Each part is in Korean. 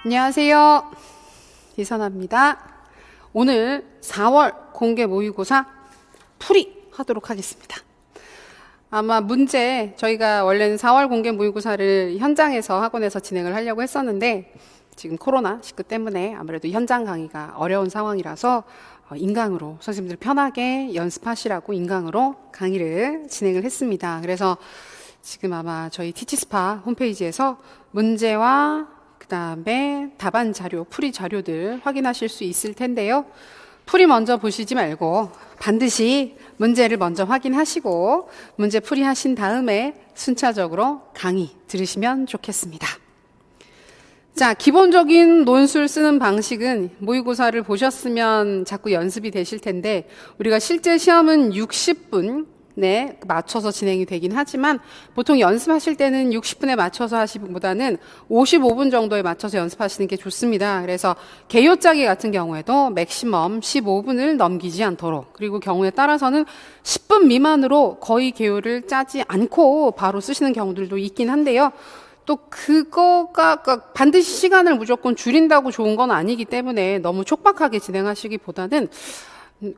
안녕하세요. 이선아입니다. 오늘 4월 공개 모의고사 풀이 하도록 하겠습니다. 아마 문제, 저희가 원래는 4월 공개 모의고사를 현장에서 학원에서 진행을 하려고 했었는데 지금 코로나19 때문에 아무래도 현장 강의가 어려운 상황이라서 인강으로 선생님들 편하게 연습하시라고 인강으로 강의를 진행을 했습니다. 그래서 지금 아마 저희 티치스파 홈페이지에서 문제와 그 다음에 답안 자료, 풀이 자료들 확인하실 수 있을 텐데요. 풀이 먼저 보시지 말고 반드시 문제를 먼저 확인하시고 문제 풀이 하신 다음에 순차적으로 강의 들으시면 좋겠습니다. 자, 기본적인 논술 쓰는 방식은 모의고사를 보셨으면 자꾸 연습이 되실 텐데 우리가 실제 시험은 60분 네, 맞춰서 진행이 되긴 하지만 보통 연습하실 때는 60분에 맞춰서 하시기보다는 55분 정도에 맞춰서 연습하시는 게 좋습니다. 그래서 개요 짜기 같은 경우에도 맥시멈 15분을 넘기지 않도록, 그리고 경우에 따라서는 10분 미만으로 거의 개요를 짜지 않고 바로 쓰시는 경우들도 있긴 한데요. 또 그거가 반드시 시간을 무조건 줄인다고 좋은 건 아니기 때문에 너무 촉박하게 진행하시기보다는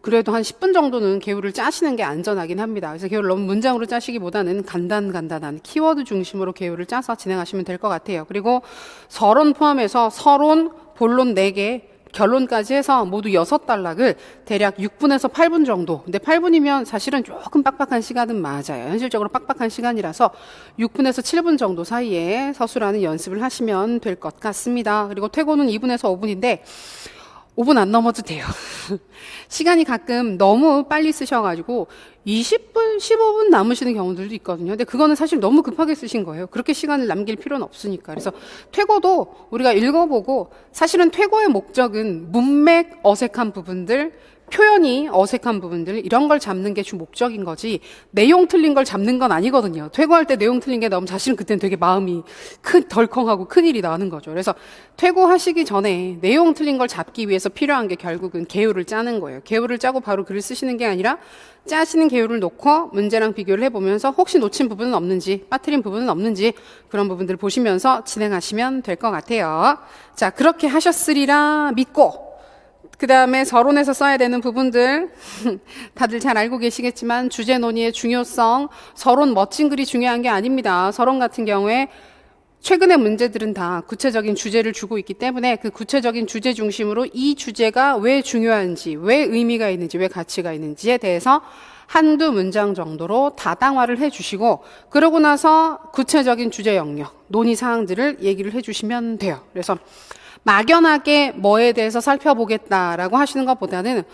그래도 한 10분 정도는 개요를 짜시는 게 안전하긴 합니다. 그래서 개요를 너무 문장으로 짜시기보다는 간단한 키워드 중심으로 개요를 짜서 진행하시면 될 것 같아요. 그리고 서론 포함해서 서론, 본론 4개, 결론까지 해서 모두 6단락을 대략 6분에서 8분 정도. 근데 8분이면 사실은 조금 빡빡한 시간은 맞아요. 현실적으로 빡빡한 시간이라서 6분에서 7분 정도 사이에 서술하는 연습을 하시면 될 것 같습니다. 그리고 퇴고는 2분에서 5분인데 5분 안 넘어도 돼요. 시간이 가끔 너무 빨리 쓰셔가지고 20분, 15분 남으시는 경우들도 있거든요. 근데 그거는 사실 너무 급하게 쓰신 거예요. 그렇게 시간을 남길 필요는 없으니까. 그래서 퇴고도 우리가 읽어보고, 사실은 퇴고의 목적은 문맥 어색한 부분들, 표현이 어색한 부분들, 이런 걸 잡는 게 주 목적인 거지 내용 틀린 걸 잡는 건 아니거든요. 퇴고할 때 내용 틀린 게 나오면 사실은 그때는 되게 마음이 덜컹하고 큰일이 나는 거죠. 그래서 퇴고하시기 전에 내용 틀린 걸 잡기 위해서 필요한 게 결국은 개요를 짜는 거예요. 개요를 짜고 바로 글을 쓰시는 게 아니라 짜시는 개요를 놓고 문제랑 비교를 해보면서 혹시 놓친 부분은 없는지, 빠뜨린 부분은 없는지 그런 부분들을 보시면서 진행하시면 될 것 같아요. 자, 그렇게 하셨으리라 믿고 그 다음에 서론에서 써야 되는 부분들 다들 잘 알고 계시겠지만 주제 논의의 중요성, 서론 멋진 글이 중요한 게 아닙니다. 서론 같은 경우에 최근의 문제들은 다 구체적인 주제를 주고 있기 때문에 그 구체적인 주제 중심으로 이 주제가 왜 중요한지, 왜 의미가 있는지, 왜 가치가 있는지에 대해서 한두 문장 정도로 다당화를 해주시고, 그러고 나서 구체적인 주제 영역, 논의 사항들을 얘기를 해주시면 돼요. 그래서 막연하게 뭐에 대해서 살펴보겠다라고 하시는 것보다는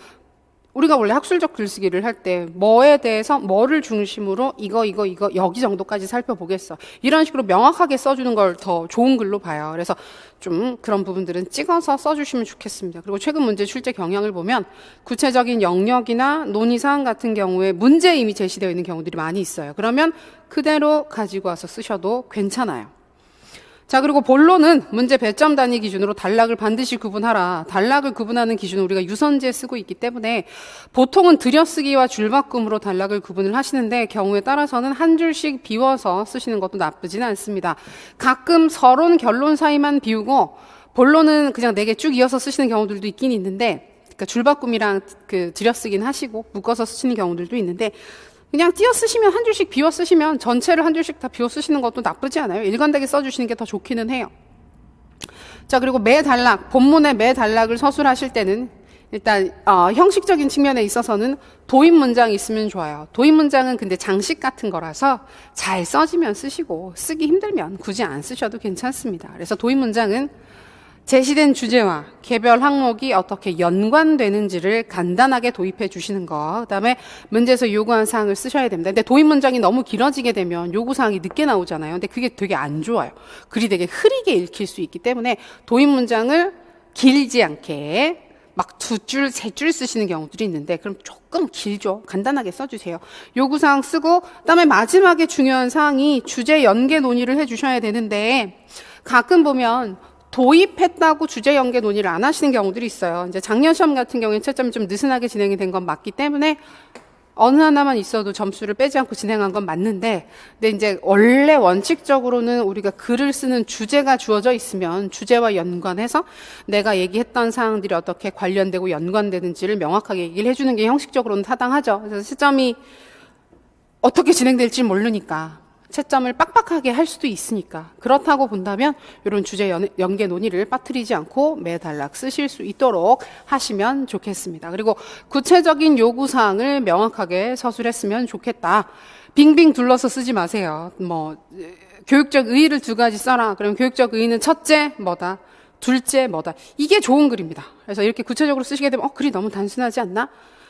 우리가 원래 학술적 글쓰기를 할 때 뭐에 대해서 뭐를 중심으로 이거 여기 정도까지 살펴보겠어, 이런 식으로 명확하게 써주는 걸 더 좋은 글로 봐요. 그래서 좀 그런 부분들은 찍어서 써주시면 좋겠습니다. 그리고 최근 문제 출제 경향을 보면 구체적인 영역이나 논의사항 같은 경우에 문제에 이미 제시되어 있는 경우들이 많이 있어요. 그러면 그대로 가지고 와서 쓰셔도 괜찮아요. 자, 그리고 본론은 문제 배점 단위 기준으로 단락을 반드시 구분하라. 단락을 구분하는 기준은 우리가 유선지에 쓰고 있기 때문에 보통은 들여쓰기와 줄바꿈으로 단락을 구분을 하시는데 경우에 따라서는 한 줄씩 비워서 쓰시는 것도 나쁘지는 않습니다. 가끔 서론, 결론 사이만 비우고 본론은 그냥 4개 쭉 이어서 쓰시는 경우들도 있긴 있는데, 그러니까 줄바꿈이랑 들여쓰기는 하시고 묶어서 쓰시는 경우들도 있는데, 그냥 띄어 쓰시면 한 줄씩 비워 쓰시면 전체를 한 줄씩 다 비워 쓰시는 것도 나쁘지 않아요. 일관되게 써주시는 게 더 좋기는 해요. 자, 그리고 매 단락, 본문의 매 단락을 서술하실 때는 일단 형식적인 측면에 있어서는 도입 문장이 있으면 좋아요. 도입 문장은 근데 장식 같은 거라서 잘 써지면 쓰시고 쓰기 힘들면 굳이 안 쓰셔도 괜찮습니다. 그래서 도입 문장은 제시된 주제와 개별 항목이 어떻게 연관되는지를 간단하게 도입해 주시는 거, 그 다음에 문제에서 요구한 사항을 쓰셔야 됩니다. 근데 도입 문장이 너무 길어지게 되면 요구사항이 늦게 나오잖아요. 근데 그게 되게 안 좋아요. 글이 되게 흐리게 읽힐 수 있기 때문에 도입 문장을 길지 않게 막 2줄, 3줄 쓰시는 경우들이 있는데 그럼 조금 길죠. 간단하게 써주세요. 요구사항 쓰고 그다음에 마지막에 중요한 사항이 주제 연계 논의를 해주셔야 되는데 가끔 보면 도입했다고 주제 연계 논의를 안 하시는 경우들이 있어요. 이제 작년 시험 같은 경우에 채점이 좀 느슨하게 진행이 된 건 맞기 때문에 어느 하나만 있어도 점수를 빼지 않고 진행한 건 맞는데, 근데 이제 원래 원칙적으로는 우리가 글을 쓰는 주제가 주어져 있으면 주제와 연관해서 내가 얘기했던 사항들이 어떻게 관련되고 연관되는지를 명확하게 얘기를 해주는 게 형식적으로는 타당하죠. 그래서 시점이 어떻게 진행될지 모르니까 채점을 빡빡하게 할 수도 있으니까, 그렇다고 본다면 이런 주제 연계 논의를 빠뜨리지 않고 매달락 쓰실 수 있도록 하시면 좋겠습니다. 그리고 구체적인 요구사항을 명확하게 서술했으면 좋겠다. 빙빙 둘러서 쓰지 마세요. 교육적 의의를 2가지 써라. 그럼 교육적 의의는 첫째 뭐다, 둘째 뭐다. 이게 좋은 글입니다. 그래서 이렇게 구체적으로 쓰시게 되면 글이 너무 단순하지 않나?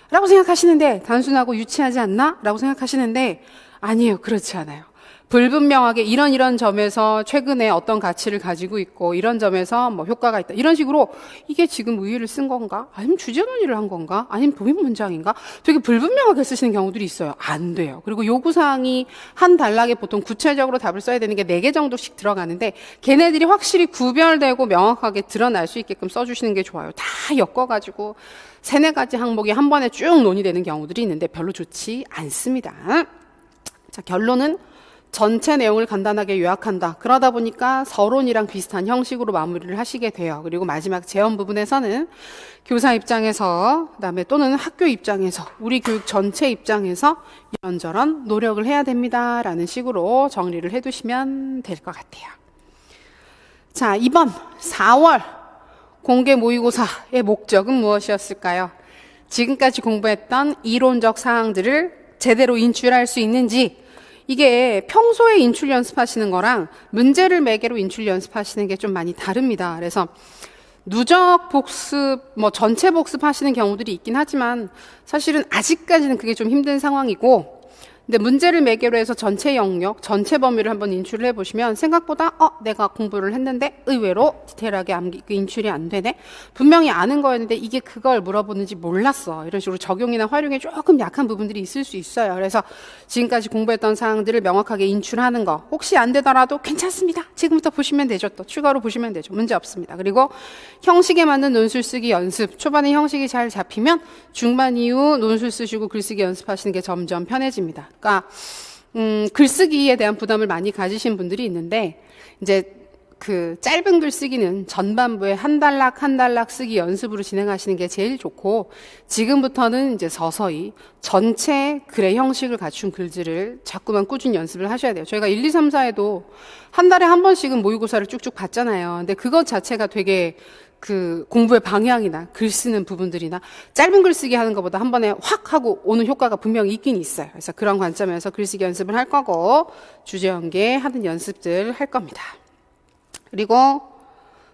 라고 생각하시는데, 단순하고 유치하지 않나? 라고 생각하시는데, 아니에요. 그렇지 않아요. 불분명하게 이런 점에서 최근에 어떤 가치를 가지고 있고 이런 점에서 효과가 있다, 이런 식으로 이게 지금 의의를 쓴 건가? 아니면 주제 논의를 한 건가? 아니면 도입 문장인가? 되게 불분명하게 쓰시는 경우들이 있어요. 안 돼요. 그리고 요구사항이 한 단락에 보통 구체적으로 답을 써야 되는 게 4개 정도씩 들어가는데, 걔네들이 확실히 구별되고 명확하게 드러날 수 있게끔 써주시는 게 좋아요. 다 엮어가지고 3-4가지 항목이 한 번에 쭉 논의되는 경우들이 있는데 별로 좋지 않습니다. 자, 결론은 전체 내용을 간단하게 요약한다. 그러다 보니까 서론이랑 비슷한 형식으로 마무리를 하시게 돼요. 그리고 마지막 제언 부분에서는 교사 입장에서, 그다음에 또는 학교 입장에서, 우리 교육 전체 입장에서 이런저런 노력을 해야 됩니다. 라는 식으로 정리를 해두시면 될 것 같아요. 자, 이번 4월 공개 모의고사의 목적은 무엇이었을까요? 지금까지 공부했던 이론적 사항들을 제대로 인출할 수 있는지, 이게 평소에 인출 연습하시는 거랑 문제를 매개로 인출 연습하시는 게 좀 많이 다릅니다. 그래서 누적 복습, 전체 복습하시는 경우들이 있긴 하지만 사실은 아직까지는 그게 좀 힘든 상황이고, 근데 문제를 매개로 해서 전체 영역, 전체 범위를 한번 인출을 해보시면 생각보다 내가 공부를 했는데 의외로 디테일하게 인출이 안 되네? 분명히 아는 거였는데 이게 그걸 물어보는지 몰랐어. 이런 식으로 적용이나 활용에 조금 약한 부분들이 있을 수 있어요. 그래서 지금까지 공부했던 사항들을 명확하게 인출하는 거, 혹시 안 되더라도 괜찮습니다. 지금부터 보시면 되죠. 또 추가로 보시면 되죠. 문제 없습니다. 그리고 형식에 맞는 논술 쓰기 연습, 초반에 형식이 잘 잡히면 중반 이후 논술 쓰시고 글쓰기 연습하시는 게 점점 편해집니다. 그러니까 글쓰기에 대한 부담을 많이 가지신 분들이 있는데, 이제 그 짧은 글쓰기는 전반부에 한 단락 쓰기 연습으로 진행하시는 게 제일 좋고, 지금부터는 이제 서서히 전체 글의 형식을 갖춘 글들을 자꾸만 꾸준히 연습을 하셔야 돼요. 저희가 1, 2, 3, 4에도 한 달에 한 번씩은 모의고사를 쭉쭉 봤잖아요. 근데 그것 자체가 되게 그 공부의 방향이나 글 쓰는 부분들이나 짧은 글쓰기 하는 것보다 한 번에 확 하고 오는 효과가 분명히 있긴 있어요. 그래서 그런 관점에서 글쓰기 연습을 할 거고, 주제 연계하는 연습들 할 겁니다. 그리고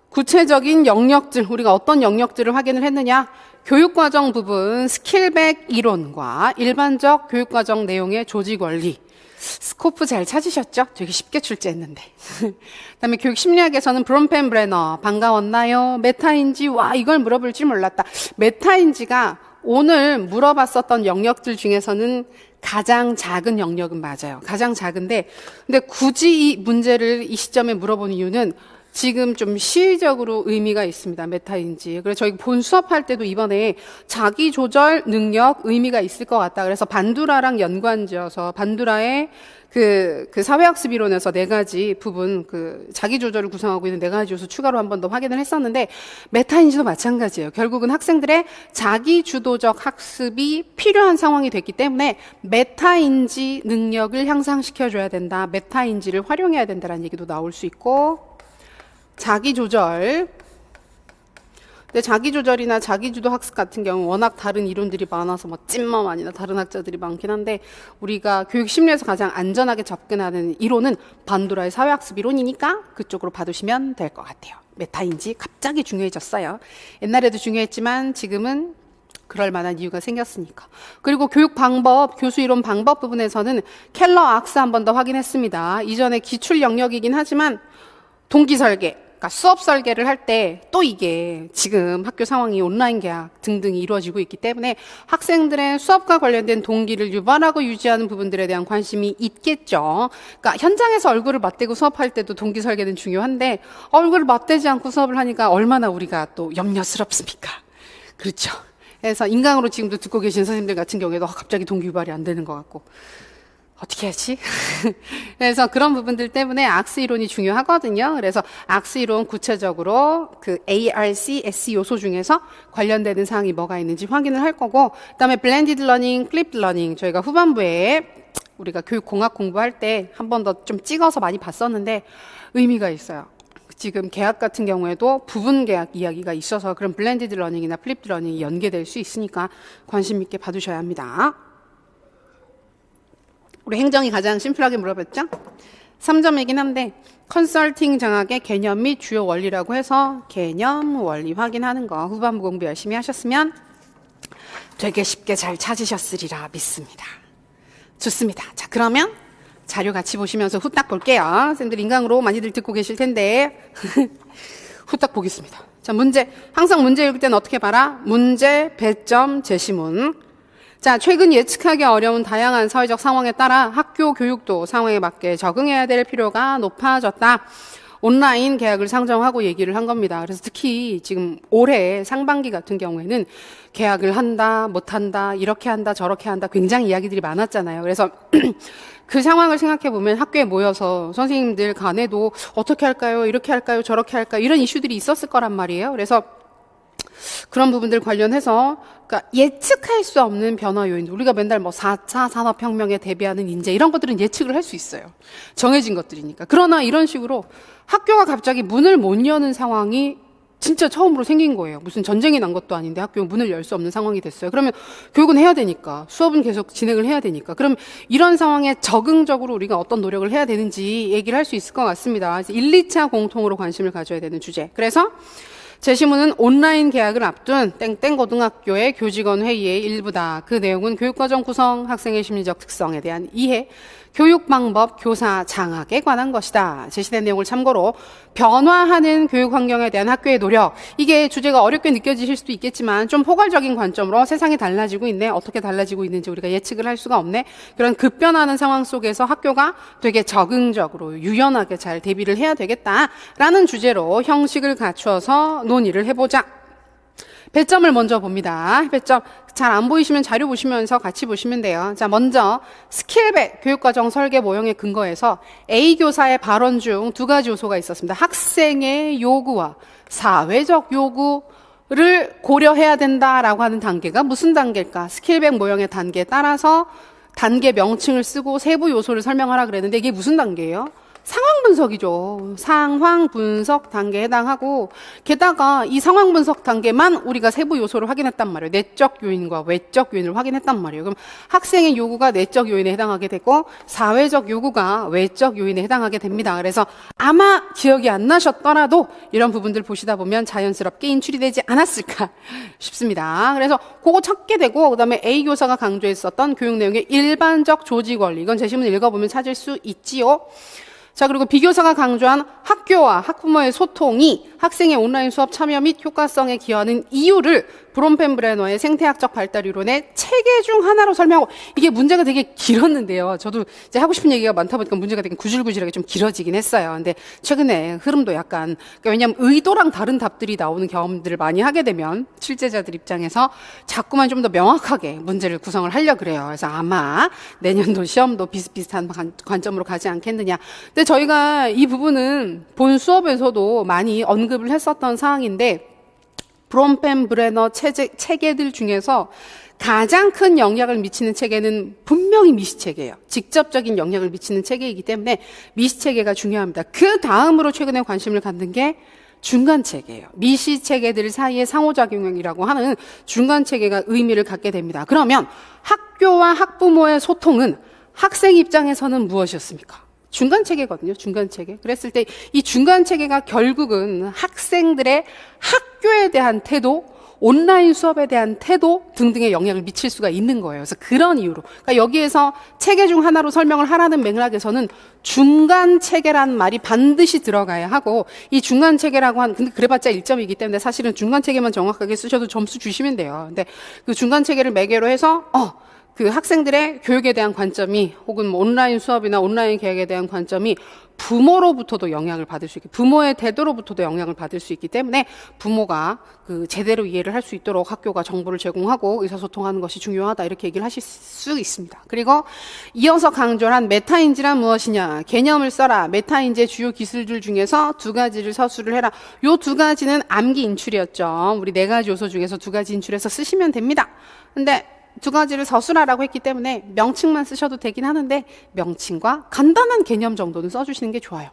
구체적인 영역들, 우리가 어떤 영역들을 확인을 했느냐, 교육과정 부분 스킬백 이론과 일반적 교육과정 내용의 조직원리, 스코프 잘 찾으셨죠? 되게 쉽게 출제했는데. 그다음에 교육 심리학에서는 브롬펜브레너, 반가웠나요? 메타인지, 와, 이걸 물어볼 줄 몰랐다. 메타인지가 오늘 물어봤었던 영역들 중에서는 가장 작은 영역은 맞아요. 가장 작은데, 근데 굳이 이 문제를 이 시점에 물어본 이유는 지금 좀 시의적으로 의미가 있습니다. 메타인지. 그래서 저희 본 수업할 때도 이번에 자기 조절 능력 의미가 있을 것 같다. 그래서 반두라랑 연관지어서 반두라의 그 사회학습 이론에서 4가지 부분, 자기 조절을 구성하고 있는 4가지 요소 추가로 한 번 더 확인을 했었는데, 메타인지도 마찬가지예요. 결국은 학생들의 자기 주도적 학습이 필요한 상황이 됐기 때문에 메타인지 능력을 향상시켜줘야 된다. 메타인지를 활용해야 된다는 얘기도 나올 수 있고, 자기 조절. 근데 자기 조절이나 자기주도 학습 같은 경우 워낙 다른 이론들이 많아서 찐맘 아니나 다른 학자들이 많긴 한데, 우리가 교육 심리에서 가장 안전하게 접근하는 이론은 반도라의 사회학습 이론이니까 그쪽으로 봐두시면 될 것 같아요. 메타인지 갑자기 중요해졌어요. 옛날에도 중요했지만 지금은 그럴 만한 이유가 생겼으니까. 그리고 교육 방법, 교수 이론 방법 부분에서는 켈러 악스 한 번 더 확인했습니다. 이전에 기출 영역이긴 하지만 동기 설계, 그러니까 수업 설계를 할 때 또 이게 지금 학교 상황이 온라인 계약 등등이 이루어지고 있기 때문에 학생들의 수업과 관련된 동기를 유발하고 유지하는 부분들에 대한 관심이 있겠죠. 그러니까 현장에서 얼굴을 맞대고 수업할 때도 동기 설계는 중요한데, 얼굴을 맞대지 않고 수업을 하니까 얼마나 우리가 또 염려스럽습니까? 그렇죠. 그래서 인강으로 지금도 듣고 계신 선생님들 같은 경우에도 갑자기 동기유발이 안 되는 것 같고 어떻게 하지? 그래서 그런 부분들 때문에 악스 이론이 중요하거든요. 그래서 악스 이론 구체적으로 그 ARCS 요소 중에서 관련되는 사항이 뭐가 있는지 확인을 할 거고, 그다음에 블렌디드 러닝, 플립드 러닝 저희가 후반부에 우리가 교육공학 공부할 때 한 번 더 좀 찍어서 많이 봤었는데 의미가 있어요. 지금 계약 같은 경우에도 부분 계약 이야기가 있어서 그런 블렌디드 러닝이나 플립드 러닝이 연계될 수 있으니까 관심 있게 봐두셔야 합니다. 우리 행정이 가장 심플하게 물어봤죠? 3점이긴 한데 컨설팅 장학의 개념 및 주요 원리라고 해서 개념, 원리 확인하는 거 후반부 공부 열심히 하셨으면 되게 쉽게 잘 찾으셨으리라 믿습니다. 좋습니다. 자, 그러면 자료 같이 보시면서 후딱 볼게요. 선생님들 인강으로 많이들 듣고 계실 텐데 후딱 보겠습니다. 자, 문제. 항상 문제 읽을 때는 어떻게 봐라? 문제, 배점, 제시문. 자, 최근 예측하기 어려운 다양한 사회적 상황에 따라 학교 교육도 상황에 맞게 적응해야 될 필요가 높아졌다. 온라인 계약을 상정하고 얘기를 한 겁니다. 그래서 특히 지금 올해 상반기 같은 경우에는 계약을 한다, 못한다, 이렇게 한다, 저렇게 한다 굉장히 이야기들이 많았잖아요. 그래서 그 상황을 생각해 보면 학교에 모여서 선생님들 간에도 어떻게 할까요? 이렇게 할까요? 저렇게 할까요? 이런 이슈들이 있었을 거란 말이에요. 그래서 그런 부분들 관련해서 그러니까 예측할 수 없는 변화 요인, 우리가 맨날 뭐 4차 산업혁명에 대비하는 인재 이런 것들은 예측을 할 수 있어요. 정해진 것들이니까. 그러나 이런 식으로 학교가 갑자기 문을 못 여는 상황이 진짜 처음으로 생긴 거예요. 무슨 전쟁이 난 것도 아닌데 학교 문을 열 수 없는 상황이 됐어요. 그러면 교육은 해야 되니까, 수업은 계속 진행을 해야 되니까. 그럼 이런 상황에 적응적으로 우리가 어떤 노력을 해야 되는지 얘기를 할 수 있을 것 같습니다. 1, 2차 공통으로 관심을 가져야 되는 주제. 그래서 제시문은 온라인 계약을 앞둔 땡땡 고등학교의 교직원 회의의 일부다. 그 내용은 교육과정 구성, 학생의 심리적 특성에 대한 이해, 교육 방법, 교사 장학에 관한 것이다. 제시된 내용을 참고로 변화하는 교육 환경에 대한 학교의 노력. 이게 주제가 어렵게 느껴지실 수도 있겠지만 좀 포괄적인 관점으로 세상이 달라지고 있네. 어떻게 달라지고 있는지 우리가 예측을 할 수가 없네. 그런 급변하는 상황 속에서 학교가 되게 적응적으로 유연하게 잘 대비를 해야 되겠다라는 주제로 형식을 갖추어서 논의를 해보자. 배점을 먼저 봅니다. 배점 잘 안 보이시면 자료 보시면서 같이 보시면 돼요. 자, 먼저 스킬백 교육과정 설계 모형에 근거해서 A 교사의 발언 중 두 가지 요소가 있었습니다. 학생의 요구와 사회적 요구를 고려해야 된다라고 하는 단계가 무슨 단계일까? 스킬백 모형의 단계에 따라서 단계 명칭을 쓰고 세부 요소를 설명하라 그랬는데 이게 무슨 단계예요? 상황 분석이죠. 상황 분석 단계에 해당하고 게다가 이 상황 분석 단계만 우리가 세부 요소를 확인했단 말이에요. 내적 요인과 외적 요인을 확인했단 말이에요. 그럼 학생의 요구가 내적 요인에 해당하게 되고 사회적 요구가 외적 요인에 해당하게 됩니다. 그래서 아마 기억이 안 나셨더라도 이런 부분들 보시다 보면 자연스럽게 인출이 되지 않았을까 싶습니다. 그래서 그거 찾게 되고 그다음에 A 교사가 강조했었던 교육 내용의 일반적 조직 원리, 이건 제시문 읽어보면 찾을 수 있지요. 자, 그리고 비교사가 강조한 학교와 학부모의 소통이 학생의 온라인 수업 참여 및 효과성에 기여하는 이유를 브롬펜브레너의 생태학적 발달 이론의 체계 중 하나로 설명하고, 이게 문제가 되게 길었는데요. 저도 이제 하고 싶은 얘기가 많다 보니까 문제가 되게 구질구질하게 좀 길어지긴 했어요. 근데 최근에 흐름도 약간, 그러니까 왜냐하면 의도랑 다른 답들이 나오는 경험들을 많이 하게 되면 출제자들 입장에서 자꾸만 좀 더 명확하게 문제를 구성을 하려고 그래요. 그래서 아마 내년도 시험도 비슷비슷한 관점으로 가지 않겠느냐. 근데 저희가 이 부분은 본 수업에서도 많이 언급을 했었던 사항인데, 브롬펜브레너 체계들 중에서 가장 큰 영향을 미치는 체계는 분명히 미시체계예요. 직접적인 영향을 미치는 체계이기 때문에 미시체계가 중요합니다. 그 다음으로 최근에 관심을 갖는 게 중간체계예요. 미시체계들 사이의 상호작용이라고 하는 중간체계가 의미를 갖게 됩니다. 그러면 학교와 학부모의 소통은 학생 입장에서는 무엇이었습니까? 중간체계거든요. 중간체계. 그랬을 때 이 중간체계가 결국은 학생들의 학교에 대한 태도, 온라인 수업에 대한 태도 등등의 영향을 미칠 수가 있는 거예요. 그래서 그런 이유로. 그러니까 여기에서 체계 중 하나로 설명을 하라는 맥락에서는 중간체계란 말이 반드시 들어가야 하고, 이 중간체계라고 근데 그래봤자 1점이기 때문에 사실은 중간체계만 정확하게 쓰셔도 점수 주시면 돼요. 근데 그 중간체계를 매개로 해서, 그 학생들의 교육에 대한 관점이 혹은 뭐 온라인 수업이나 온라인 계약에 대한 관점이 부모로부터도 영향을 받을 수 있게, 부모의 태도로부터도 영향을 받을 수 있기 때문에 부모가 그 제대로 이해를 할 수 있도록 학교가 정보를 제공하고 의사소통하는 것이 중요하다, 이렇게 얘기를 하실 수 있습니다. 그리고 이어서 강조한 메타인지란 무엇이냐, 개념을 써라. 메타인지의 주요 기술들 중에서 두 가지를 서술을 해라. 요 두 가지는 암기 인출이었죠. 우리 네 가지 요소 중에서 두 가지 인출해서 쓰시면 됩니다. 근데 두 가지를 서술하라고 했기 때문에 명칭만 쓰셔도 되긴 하는데 명칭과 간단한 개념 정도는 써주시는 게 좋아요.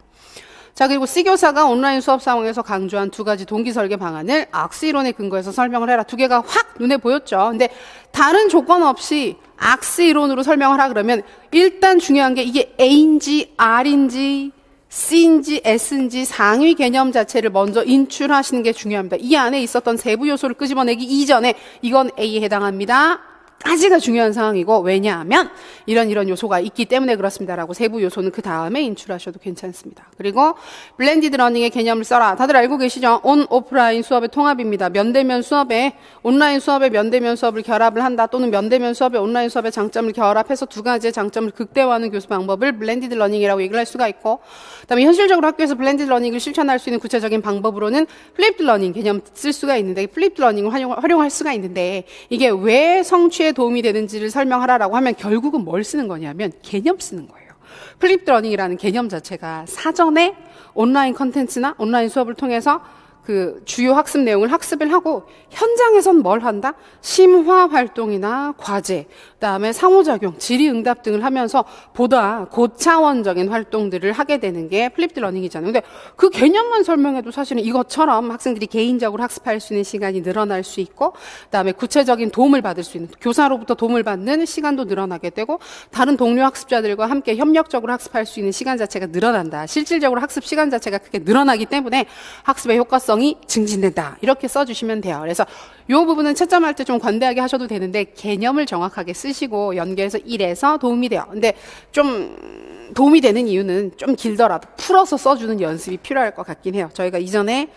자, 그리고 C교사가 온라인 수업 상황에서 강조한 두 가지 동기 설계 방안을 악스 이론에 근거해서 설명을 해라. 두 개가 확 눈에 보였죠. 근데 다른 조건 없이 악스 이론으로 설명을 하라 그러면 일단 중요한 게 이게 A인지 R인지 C인지 S인지 상위 개념 자체를 먼저 인출하시는 게 중요합니다. 이 안에 있었던 세부 요소를 끄집어내기 이전에 이건 A에 해당합니다 까지가 중요한 상황이고, 왜냐하면 이런 요소가 있기 때문에 그렇습니다라고 세부 요소는 그 다음에 인출하셔도 괜찮습니다. 그리고 블렌디드 러닝의 개념을 써라. 다들 알고 계시죠? 온 오프라인 수업의 통합입니다. 면대면 수업에 온라인 수업에 면대면 수업을 결합을 한다, 또는 면대면 수업에 온라인 수업의 장점을 결합해서 두 가지의 장점을 극대화하는 교수 방법을 블렌디드 러닝이라고 얘기를 할 수가 있고, 그다음에 현실적으로 학교에서 블렌디드 러닝을 실천할 수 있는 구체적인 방법으로는 플립드 러닝 개념 쓸 수가 있는데, 플립드 러닝을 활용할 수가 있는데, 이게 왜 성취에 도움이 되는지를 설명하라라고 하면 결국은 뭘 쓰는 거냐면 개념 쓰는 거예요. 플립드 러닝이라는 개념 자체가 사전에 온라인 컨텐츠나 온라인 수업을 통해서 그 주요 학습 내용을 학습을 하고, 현장에선 뭘 한다? 심화 활동이나 과제, 그다음에 상호작용, 질의응답 등을 하면서 보다 고차원적인 활동들을 하게 되는 게 플립드 러닝이잖아요. 근데 그 개념만 설명해도 사실은 이것처럼 학생들이 개인적으로 학습할 수 있는 시간이 늘어날 수 있고, 그다음에 구체적인 도움을 받을 수 있는, 교사로부터 도움을 받는 시간도 늘어나게 되고, 다른 동료 학습자들과 함께 협력적으로 학습할 수 있는 시간 자체가 늘어난다. 실질적으로 학습 시간 자체가 크게 늘어나기 때문에 학습의 효과성이 증진된다. 이렇게 써주시면 돼요. 그래서 이 부분은 채점할 때 좀 관대하게 하셔도 되는데 개념을 정확하게 쓰시고 연결해서 일해서 도움이 돼요. 근데 좀 도움이 되는 이유는 좀 길더라도 풀어서 써주는 연습이 필요할 것 같긴 해요. 저희가 이전에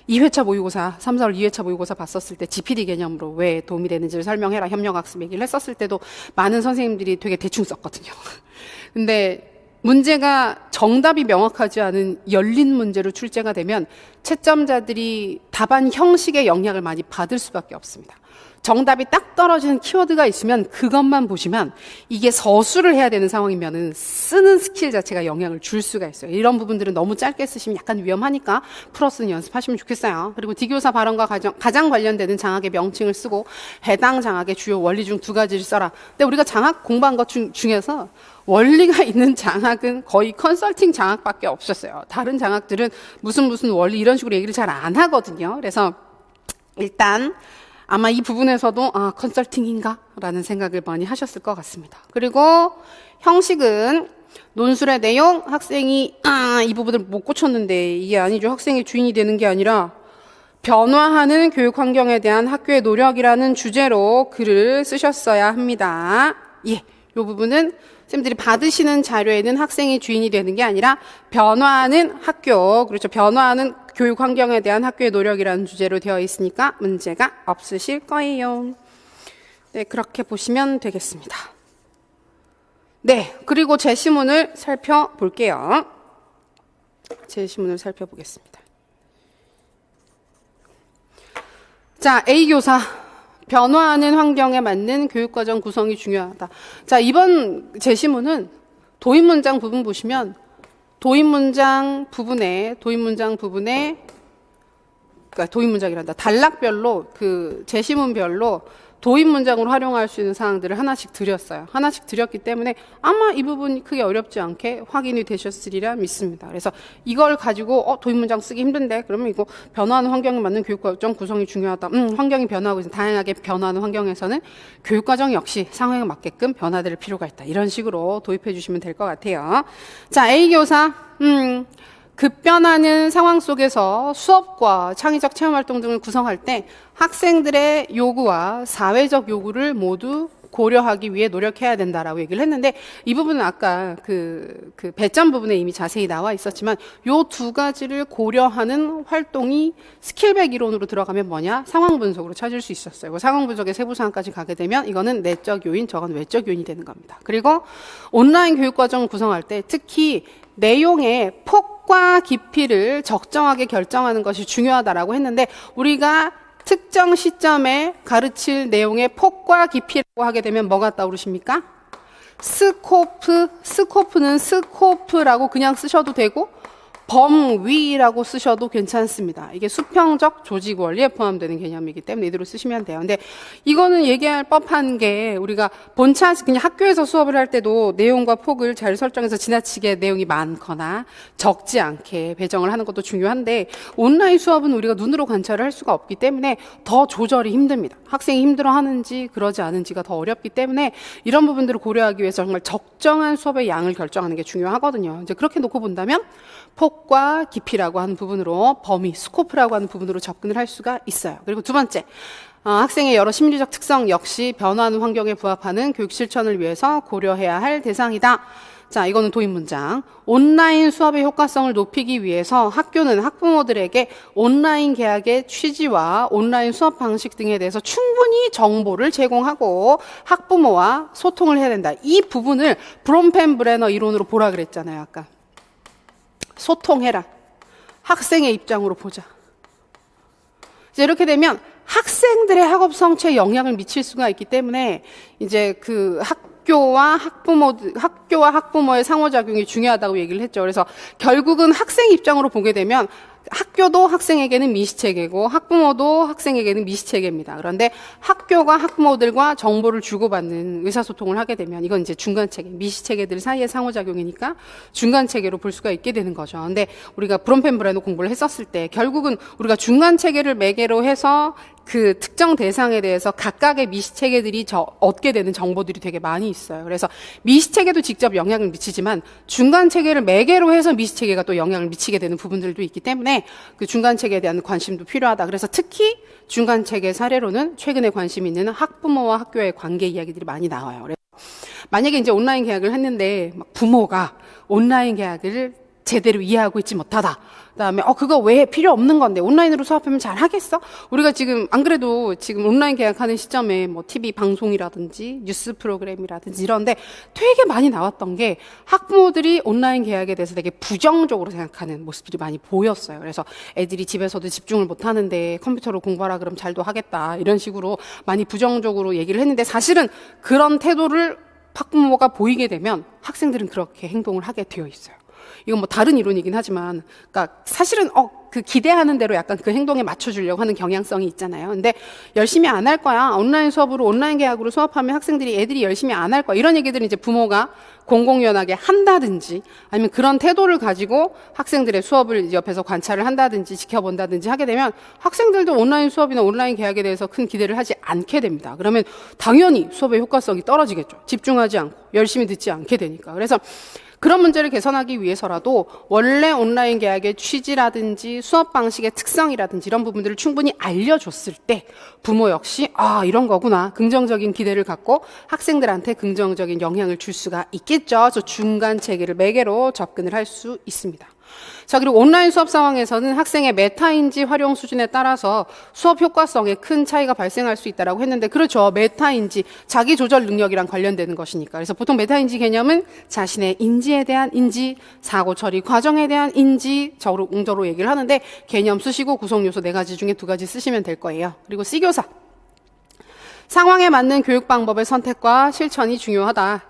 2회차 모의고사, 3, 4월 2회차 모의고사 봤었을 때 GPD 개념으로 왜 도움이 되는지를 설명해라, 협력학습 얘기를 했었을 때도 많은 선생님들이 되게 대충 썼거든요. 근데 문제가 정답이 명확하지 않은 열린 문제로 출제가 되면 채점자들이 답안 형식의 영향을 많이 받을 수밖에 없습니다. 정답이 딱 떨어지는 키워드가 있으면 그것만 보시면, 이게 서술을 해야 되는 상황이면은 쓰는 스킬 자체가 영향을 줄 수가 있어요. 이런 부분들은 너무 짧게 쓰시면 약간 위험하니까 풀어쓰는 연습하시면 좋겠어요. 그리고 D교사 발언과 가장 관련되는 장학의 명칭을 쓰고 해당 장학의 주요 원리 중 두 가지를 써라. 근데 우리가 장학 공부한 것 중에서 원리가 있는 장학은 거의 컨설팅 장학밖에 없었어요. 다른 장학들은 무슨 원리 이런 식으로 얘기를 잘 안 하거든요. 그래서 일단 아마 이 부분에서도 컨설팅인가? 라는 생각을 많이 하셨을 것 같습니다. 그리고 형식은 논술의 내용, 학생이 이 부분을 못 고쳤는데 이게 아니죠. 학생이 주인이 되는 게 아니라 변화하는 교육 환경에 대한 학교의 노력이라는 주제로 글을 쓰셨어야 합니다. 예, 이 부분은 선생님들이 받으시는 자료에는 학생이 주인이 되는 게 아니라 변화하는 학교, 그렇죠. 변화하는 교육 환경에 대한 학교의 노력이라는 주제로 되어 있으니까 문제가 없으실 거예요. 네, 그렇게 보시면 되겠습니다. 네, 그리고 제시문을 살펴볼게요. 제시문을 살펴보겠습니다. 자, A교사. 변화하는 환경에 맞는 교육과정 구성이 중요하다. 자, 이번 제시문은 도입문장 부분 보시면 도입문장이란다. 단락별로 그 제시문별로 도입문장으로 활용할 수 있는 사항들을 하나씩 드렸어요. 하나씩 드렸기 때문에 아마 이 부분이 크게 어렵지 않게 확인이 되셨으리라 믿습니다. 그래서 이걸 가지고 도입문장 쓰기 힘든데 그러면 이거 변화하는 환경에 맞는 교육과정 구성이 중요하다. 환경이 변화하고 있는 다양하게 변화하는 환경에서는 교육과정 역시 상황에 맞게끔 변화될 필요가 있다. 이런 식으로 도입해 주시면 될 것 같아요. 자, A교사 급변하는 상황 속에서 수업과 창의적 체험활동 등을 구성할 때 학생들의 요구와 사회적 요구를 모두 고려하기 위해 노력해야 된다라고 얘기를 했는데 이 부분은 아까 그 배점 부분에 이미 자세히 나와 있었지만 요 두 가지를 고려하는 활동이 스킬백 이론으로 들어가면 뭐냐? 상황 분석으로 찾을 수 있었어요. 그 상황 분석의 세부 사항까지 가게 되면 이거는 내적 요인, 저건 외적 요인이 되는 겁니다. 그리고 온라인 교육 과정을 구성할 때 특히 내용의 폭과 깊이를 적정하게 결정하는 것이 중요하다라고 했는데 우리가 특정 시점에 가르칠 내용의 폭과 깊이라고 하게 되면 뭐가 떠오르십니까? 스코프는 스코프라고 그냥 쓰셔도 되고 범위라고 쓰셔도 괜찮습니다. 이게 수평적 조직 원리에 포함되는 개념이기 때문에 이대로 쓰시면 돼요. 근데 이거는 얘기할 법한 게 우리가 본차 그냥 학교에서 수업을 할 때도 내용과 폭을 잘 설정해서 지나치게 내용이 많거나 적지 않게 배정을 하는 것도 중요한데 온라인 수업은 우리가 눈으로 관찰을 할 수가 없기 때문에 더 조절이 힘듭니다. 학생이 힘들어하는지 그러지 않은지가 더 어렵기 때문에 이런 부분들을 고려하기 위해서 정말 적정한 수업의 양을 결정하는 게 중요하거든요. 이제 그렇게 놓고 본다면 폭과 깊이라고 하는 부분으로 범위, 스코프라고 하는 부분으로 접근을 할 수가 있어요. 그리고 두 번째, 학생의 여러 심리적 특성 역시 변화하는 환경에 부합하는 교육 실천을 위해서 고려해야 할 대상이다. 자, 이거는 도입 문장. 온라인 수업의 효과성을 높이기 위해서 학교는 학부모들에게 온라인 계약의 취지와 온라인 수업 방식 등에 대해서 충분히 정보를 제공하고 학부모와 소통을 해야 된다. 이 부분을 브롬펜브레너 이론으로 보라 그랬잖아요, 아까. 소통해라. 학생의 입장으로 보자. 이제 이렇게 되면 학생들의 학업 성취에 영향을 미칠 수가 있기 때문에 이제 그 학교와 학부모의 상호작용이 중요하다고 얘기를 했죠. 그래서 결국은 학생 입장으로 보게 되면 학교도 학생에게는 미시체계고 학부모도 학생에게는 미시체계입니다. 그런데 학교가 학부모들과 정보를 주고받는 의사소통을 하게 되면 이건 이제 중간체계, 미시체계들 사이의 상호작용이니까 중간체계로 볼 수가 있게 되는 거죠. 근데 우리가 브롬펜브레너 공부를 했었을 때 결국은 우리가 중간체계를 매개로 해서 그 특정 대상에 대해서 각각의 미시체계들이 얻게 되는 정보들이 되게 많이 있어요. 그래서 미시체계도 직접 영향을 미치지만 중간체계를 매개로 해서 미시체계가 또 영향을 미치게 되는 부분들도 있기 때문에 그 중간체계에 대한 관심도 필요하다. 그래서 특히 중간체계 사례로는 최근에 관심 있는 학부모와 학교의 관계 이야기들이 많이 나와요. 그래서 만약에 이제 온라인 계약을 했는데 부모가 온라인 계약을 제대로 이해하고 있지 못하다. 그다음에 그거 왜 필요 없는 건데 온라인으로 수업하면 잘 하겠어? 우리가 지금 안 그래도 지금 온라인 계약하는 시점에 뭐 TV 방송이라든지 뉴스 프로그램이라든지 이런데 되게 많이 나왔던 게 학부모들이 온라인 계약에 대해서 되게 부정적으로 생각하는 모습들이 많이 보였어요. 그래서 애들이 집에서도 집중을 못 하는데 컴퓨터로 공부하라 그러면 잘도 하겠다. 이런 식으로 많이 부정적으로 얘기를 했는데 사실은 그런 태도를 학부모가 보이게 되면 학생들은 그렇게 행동을 하게 되어 있어요. 이건 뭐 다른 이론이긴 하지만, 그러니까 사실은 그 기대하는 대로 약간 그 행동에 맞춰주려고 하는 경향성이 있잖아요. 근데 열심히 안 할 거야. 온라인 수업으로 온라인 계약으로 수업하면 애들이 열심히 안 할 거야. 이런 얘기들은 이제 부모가 공공연하게 한다든지 아니면 그런 태도를 가지고 학생들의 수업을 옆에서 관찰을 한다든지 지켜본다든지 하게 되면 학생들도 온라인 수업이나 온라인 계약에 대해서 큰 기대를 하지 않게 됩니다. 그러면 당연히 수업의 효과성이 떨어지겠죠. 집중하지 않고 열심히 듣지 않게 되니까. 그래서 그런 문제를 개선하기 위해서라도 원래 온라인 계약의 취지라든지 수업 방식의 특성이라든지 이런 부분들을 충분히 알려줬을 때 부모 역시 이런 거구나 긍정적인 기대를 갖고 학생들한테 긍정적인 영향을 줄 수가 있겠죠. 그래서 중간 체계를 매개로 접근을 할 수 있습니다. 자, 그리고 온라인 수업 상황에서는 학생의 메타인지 활용 수준에 따라서 수업 효과성에 큰 차이가 발생할 수 있다고 했는데 그렇죠. 메타인지, 자기 조절 능력이랑 관련되는 것이니까. 그래서 보통 메타인지 개념은 자신의 인지에 대한 인지, 사고 처리 과정에 대한 인지, 정도로 얘기를 하는데 개념 쓰시고 구성 요소 4가지 중에 2가지 쓰시면 될 거예요. 그리고 C교사. 상황에 맞는 교육 방법의 선택과 실천이 중요하다.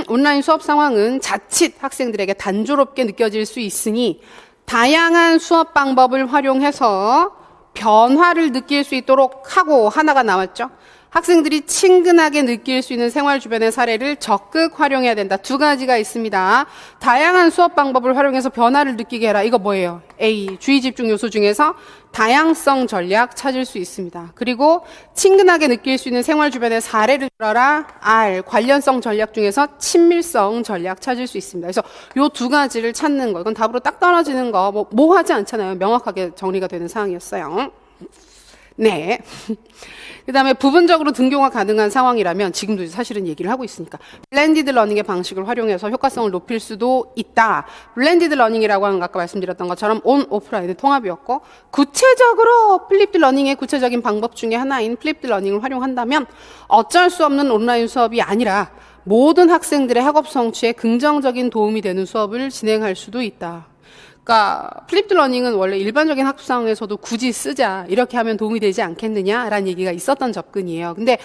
온라인 수업 상황은 자칫 학생들에게 단조롭게 느껴질 수 있으니 다양한 수업 방법을 활용해서 변화를 느낄 수 있도록 하고 하나가 나왔죠. 학생들이 친근하게 느낄 수 있는 생활 주변의 사례를 적극 활용해야 된다. 2가지가 있습니다. 다양한 수업 방법을 활용해서 변화를 느끼게 해라. 이거 뭐예요? A. 주의 집중 요소 중에서 다양성 전략 찾을 수 있습니다. 그리고 친근하게 느낄 수 있는 생활 주변의 사례를 들어라. R. 관련성 전략 중에서 친밀성 전략 찾을 수 있습니다. 그래서 요 2가지를 찾는 거. 이건 답으로 딱 떨어지는 거. 뭐 하지 않잖아요. 명확하게 정리가 되는 사항이었어요. 네. 그 다음에 부분적으로 등교가 가능한 상황이라면 지금도 사실은 얘기를 하고 있으니까 블렌디드 러닝의 방식을 활용해서 효과성을 높일 수도 있다. 블렌디드 러닝이라고 하는 건 아까 말씀드렸던 것처럼 온, 오프라인의 통합이었고 구체적으로 플립드 러닝의 구체적인 방법 중에 하나인 플립드 러닝을 활용한다면 어쩔 수 없는 온라인 수업이 아니라 모든 학생들의 학업 성취에 긍정적인 도움이 되는 수업을 진행할 수도 있다. 그러니까 플립드 러닝은 원래 일반적인 학습상에서도 굳이 쓰자 이렇게 하면 도움이 되지 않겠느냐라는 얘기가 있었던 접근이에요. 근데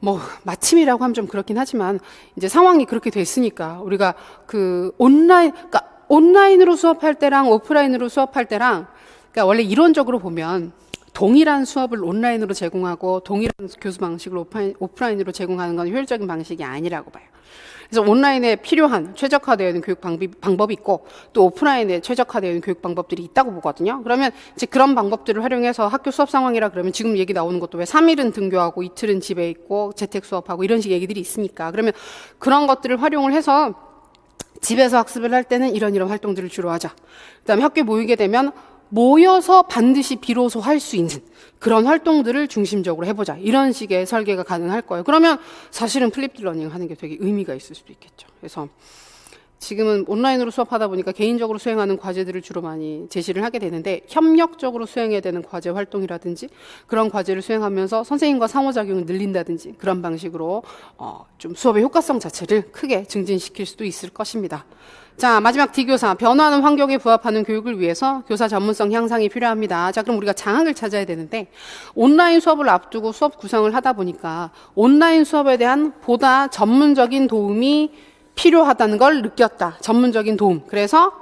뭐 마침이라고 하면 좀 그렇긴 하지만 이제 상황이 그렇게 됐으니까 우리가 그 그러니까 온라인으로 수업할 때랑 오프라인으로 수업할 때랑 그러니까 원래 이론적으로 보면 동일한 수업을 온라인으로 제공하고 동일한 교수 방식을 오프라인으로 제공하는 건 효율적인 방식이 아니라고 봐요. 그래서 온라인에 필요한 최적화되어 있는 교육 방법이 있고 또 오프라인에 최적화되어 있는 교육 방법들이 있다고 보거든요. 그러면 이제 그런 방법들을 활용해서 학교 수업 상황이라 그러면 지금 얘기 나오는 것도 왜 3일은 등교하고 이틀은 집에 있고 재택 수업하고 이런 식 얘기들이 있으니까 그러면 그런 것들을 활용을 해서 집에서 학습을 할 때는 이런 활동들을 주로 하자. 그다음에 학교에 모이게 되면 모여서 반드시 비로소 할 수 있는 그런 활동들을 중심적으로 해보자. 이런 식의 설계가 가능할 거예요. 그러면 사실은 플립드 러닝 하는 게 되게 의미가 있을 수도 있겠죠. 그래서 지금은 온라인으로 수업하다 보니까 개인적으로 수행하는 과제들을 주로 많이 제시를 하게 되는데 협력적으로 수행해야 되는 과제 활동이라든지 그런 과제를 수행하면서 선생님과 상호작용을 늘린다든지 그런 방식으로 좀 수업의 효과성 자체를 크게 증진시킬 수도 있을 것입니다. 자, 마지막 D교사, 변화하는 환경에 부합하는 교육을 위해서 교사 전문성 향상이 필요합니다. 자, 그럼 우리가 장학을 찾아야 되는데 온라인 수업을 앞두고 수업 구성을 하다 보니까 온라인 수업에 대한 보다 전문적인 도움이 필요하다는 걸 느꼈다. 전문적인 도움. 그래서